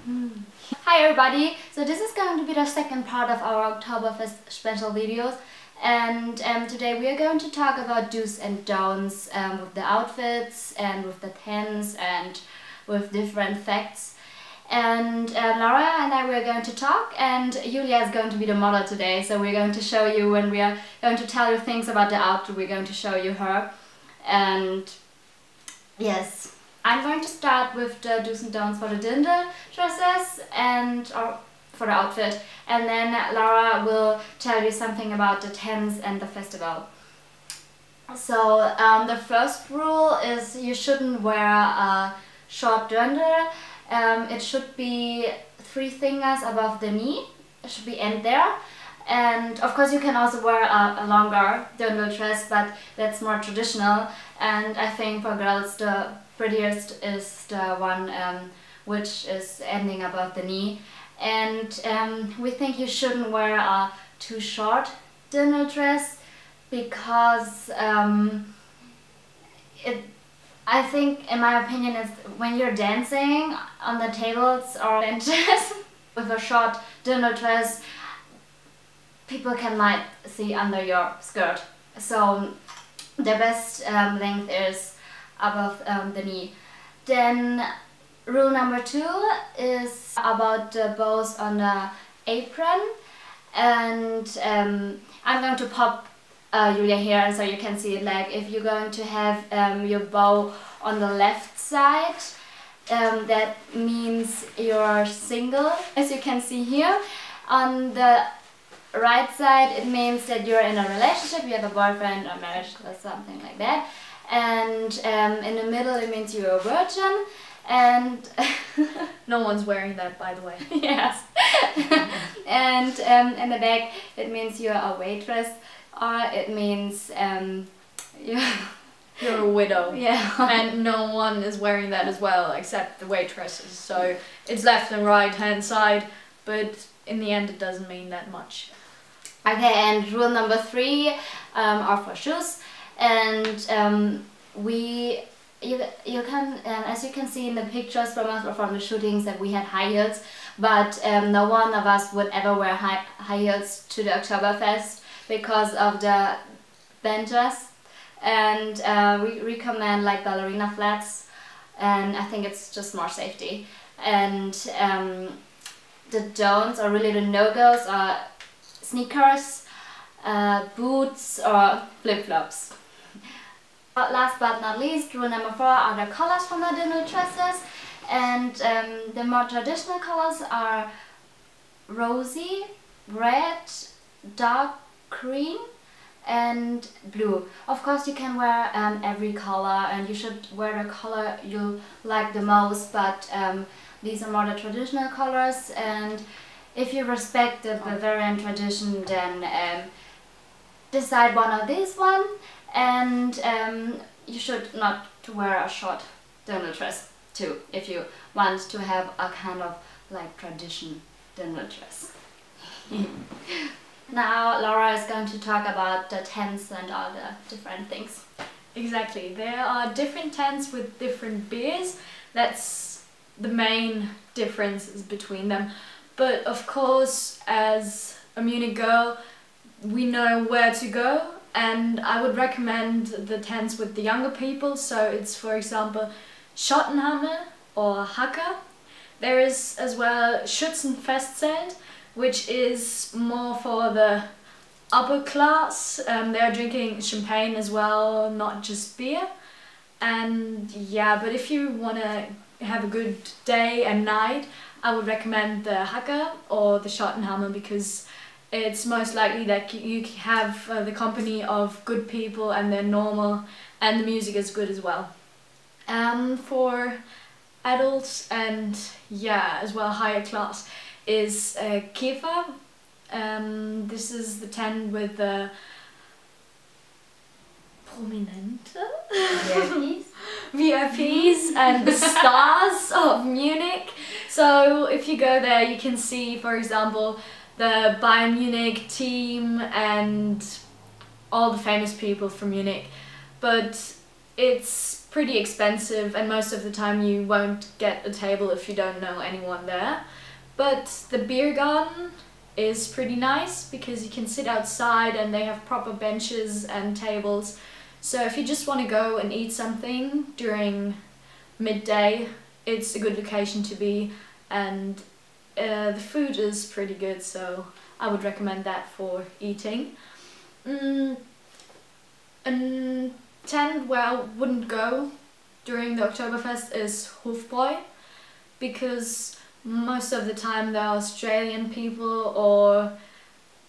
Hi everybody! So this is going to be the second part of our Oktoberfest special videos, and today we are going to talk about do's and don'ts with the outfits and with the tents and with different facts. And Laura and I were going to talk, and Julia is going to be the model today, so we're going to show you when we are going to tell you things about the outfit, we're going to show you her. And yes, I'm going to start with the do's and don'ts for the Dirndl dresses or for the outfit, and then Laura will tell you something about the tents and the festival. So the first rule is you shouldn't wear a short Dirndl. It should be 3 fingers above the knee. It should be end there. And of course you can also wear a longer Dirndl dress, but that's more traditional. And I think for girls the prettiest is the one which is ending above the knee. And we think you shouldn't wear a too short Dirndl dress because I think, in my opinion, is when you're dancing on the tables or benches with a short Dirndl dress, people might see under your skirt. So the best length is above the knee. Then rule number 2 is about the bows on the apron, and I'm going to pop Julia here so you can see it. Like, if you're going to have your bow on the left side, that means you're single, as you can see here. On the right side, it means that you're in a relationship, you have a boyfriend or marriage or something like that. And in the middle, it means you're a virgin. And no one's wearing that, by the way. Yes. And in the back, it means you're a waitress, or it means you're a widow. Yeah. And no one is wearing that as well, except the waitresses. So it's left and right hand side, but in the end it doesn't mean that much. Okay, and rule number 3 are for shoes. And you can, as you can see in the pictures from us or from the shootings, that we had high heels, but no one of us would ever wear high heels to the Oktoberfest because of the benches, and we recommend like ballerina flats, and I think it's just more safety. And the don'ts, or really the no-goes, are sneakers, boots or flip-flops. Last but not least, rule number 4 are the colors from the Dirndl dresses, and the more traditional colors are rosy, red, dark green and blue. Of course you can wear every color, and you should wear the color you like the most, but these are more the traditional colors, and if you respect the Bavarian tradition, then decide one of these one. And you should not to wear a short Dirndl dress too, if you want to have a kind of like tradition Dirndl dress. Now Laura is going to talk about the tents and all the different things. Exactly, there are different tents with different beers. That's the main differences between them. But of course, as a Munich girl, we know where to go. And I would recommend the tents with the younger people. So it's, for example, Schottenhammer or Hacker. There is as well Schützenfestzelt, which is more for the upper class. They're drinking champagne as well, not just beer. And yeah, but if you want to have a good day and night, I would recommend the Hacker or the Schottenhammer, because it's most likely that you have the company of good people and they're normal, and the music is good as well. For adults and yeah, as well higher class, is Käfer. This is the tent with the Prominente VIPs and the stars of Munich. So if you go there, you can see, for example, the Bayern Munich team and all the famous people from Munich, but it's pretty expensive, and most of the time you won't get a table if you don't know anyone there. But the beer garden is pretty nice because you can sit outside and they have proper benches and tables. So if you just want to go and eat something during midday, it's a good location to be, and the food is pretty good, so I would recommend that for eating. And tent where I wouldn't go during the Oktoberfest is Hofbräu, because most of the time they're Australian people or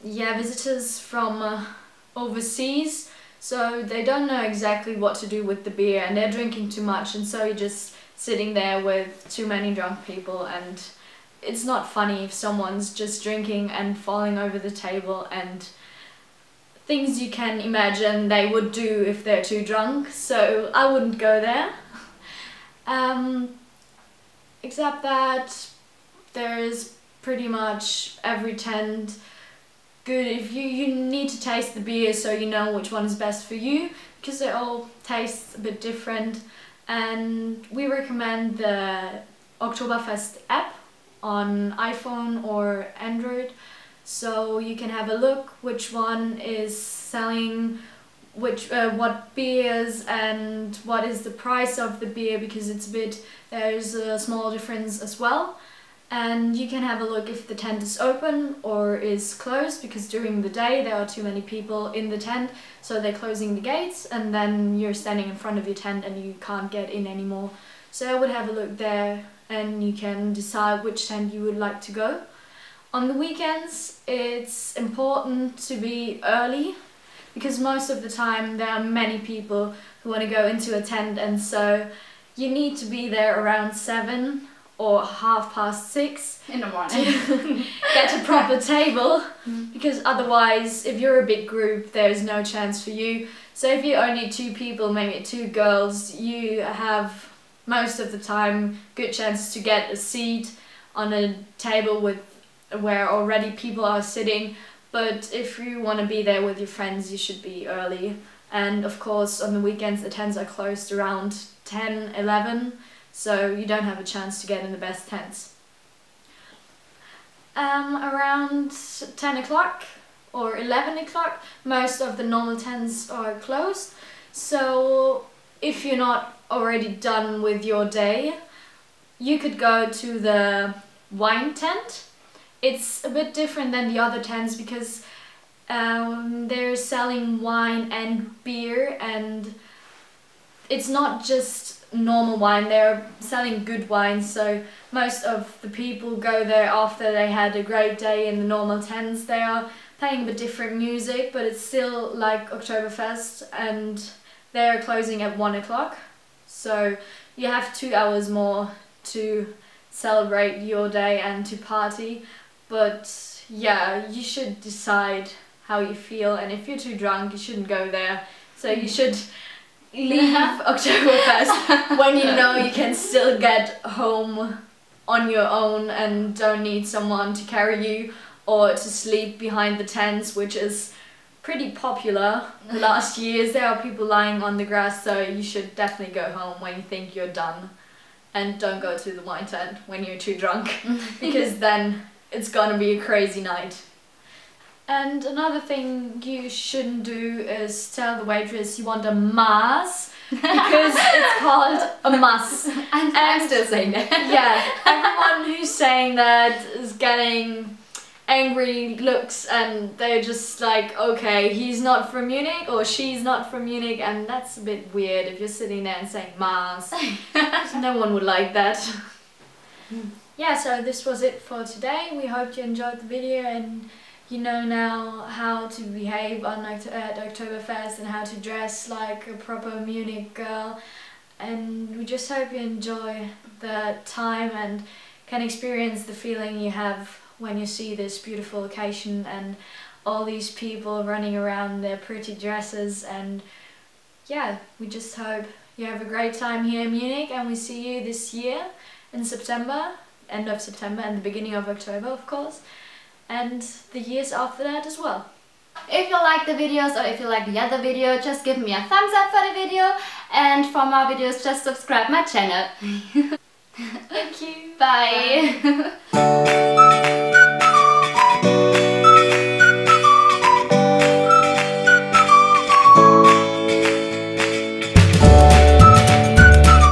visitors from overseas, so they don't know exactly what to do with the beer and they're drinking too much, and so you're just sitting there with too many drunk people, and it's not funny if someone's just drinking and falling over the table and things you can imagine they would do if they're too drunk, so I wouldn't go there. Except that there's pretty much every tent good. If you need to taste the beer so you know which one is best for you, because they all taste a bit different, and we recommend the Oktoberfest app on iPhone or Android, so you can have a look which one is selling what beers and what is the price of the beer, because there's a small difference as well. And you can have a look if the tent is open or is closed, because during the day there are too many people in the tent, so they're closing the gates and then you're standing in front of your tent and you can't get in anymore. So I would have a look there and you can decide which tent you would like to go. On the weekends it's important to be early, because most of the time there are many people who want to go into a tent, and so you need to be there around 7 or 6:30 in the morning to get a proper table, because otherwise if you're a big group there's no chance for you. So if you're only 2 people, maybe 2 girls, you have most of the time good chances to get a seat on a table where already people are sitting. But if you want to be there with your friends, you should be early. And of course on the weekends the tents are closed around 10, 11, so you don't have a chance to get in the best tents. Around 10 o'clock or 11 o'clock most of the normal tents are closed, so if you're not already done with your day, you could go to the wine tent. It's a bit different than the other tents because they're selling wine and beer, and it's not just normal wine, they're selling good wine, so most of the people go there after they had a great day in the normal tents. They are playing a bit different music, but it's still like Oktoberfest, and they're closing at 1 o'clock, so you have 2 hours more to celebrate your day and to party. But yeah, you should decide how you feel, and if you're too drunk you shouldn't go there, so you should leave Oktoberfest when you know you can still get home on your own and don't need someone to carry you or to sleep behind the tents, which is pretty popular the last years. There are people lying on the grass, so you should definitely go home when you think you're done, and don't go to the wine tent when you're too drunk because then it's gonna be a crazy night. And another thing you shouldn't do is tell the waitress you want a Maß, because it's called a Muss. And I'm still saying that. Yeah, everyone who's saying that is getting angry looks, and they're just like, okay, he's not from Munich or she's not from Munich, and that's a bit weird if you're sitting there and saying Maß. No one would like that. Yeah, so this was it for today. We hope you enjoyed the video and you know now how to behave at Oktoberfest and how to dress like a proper Munich girl. And we just hope you enjoy the time and can experience the feeling you have when you see this beautiful location and all these people running around in their pretty dresses. And yeah, we just hope you have a great time here in Munich, and we see you this year in September, end of September and the beginning of October, of course, and the years after that as well. If you like the videos or if you like the other video, just give me a thumbs up for the video, and for more videos just subscribe my channel. Thank you. Bye. Bye.